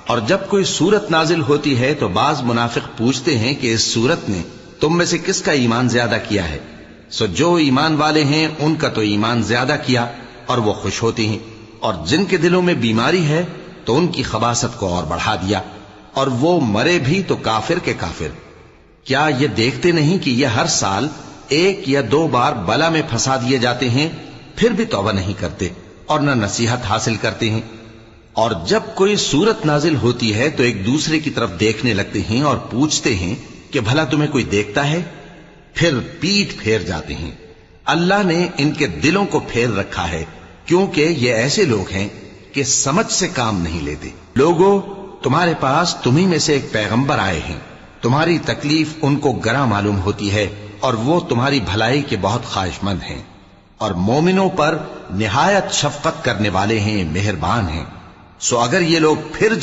اور جب کوئی سورت نازل ہوتی ہے تو بعض منافق پوچھتے ہیں کہ اس سورت نے تم میں سے کس کا ایمان زیادہ کیا ہے؟ سو جو ایمان والے ہیں ان کا تو ایمان زیادہ کیا اور وہ خوش ہوتے ہیں، اور جن کے دلوں میں بیماری ہے تو ان کی خباثت کو اور بڑھا دیا، اور وہ مرے بھی تو کافر کے کافر۔ کیا یہ دیکھتے نہیں کہ یہ ہر سال 1 یا 2 بار بلا میں پھنسا دیے جاتے ہیں، پھر بھی توبہ نہیں کرتے اور نہ نصیحت حاصل کرتے ہیں؟ اور جب کوئی سورت نازل ہوتی ہے تو ایک دوسرے کی طرف دیکھنے لگتے ہیں اور پوچھتے ہیں کہ بھلا تمہیں کوئی دیکھتا ہے؟ پھر پیٹ پھیر جاتے ہیں۔ اللہ نے ان کے دلوں کو پھیر رکھا ہے، کیونکہ یہ ایسے لوگ ہیں کہ سمجھ سے کام نہیں لیتے۔ لوگو، تمہارے پاس تمہیں میں سے ایک پیغمبر آئے ہیں، تمہاری تکلیف ان کو گراں معلوم ہوتی ہے اور وہ تمہاری بھلائی کے بہت خواہش مند ہیں، اور مومنوں پر نہایت شفقت کرنے والے ہیں، مہربان ہیں۔ سو اگر یہ لوگ پھر